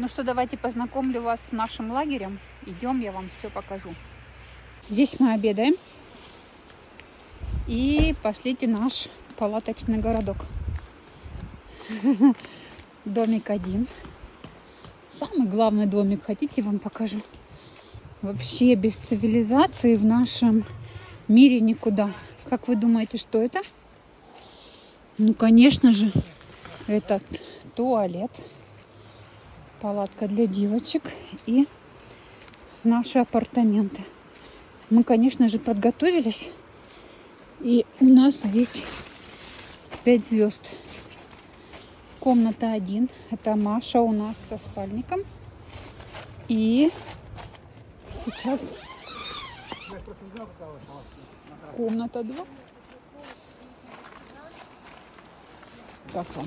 Ну что, давайте познакомлю вас с нашим лагерем. Идем, я вам все покажу. Здесь мы обедаем. И пошлите наш палаточный городок. Домик один. Самый главный домик. Хотите, вам покажу? Вообще без цивилизации в нашем мире никуда. Как вы думаете, что это? Ну, конечно же, это туалет. Палатка для девочек и наши апартаменты. Мы, конечно же, подготовились. И у нас здесь 5 звезд. Комната 1. Это Маша у нас со спальником. И сейчас комната 2. Как вам?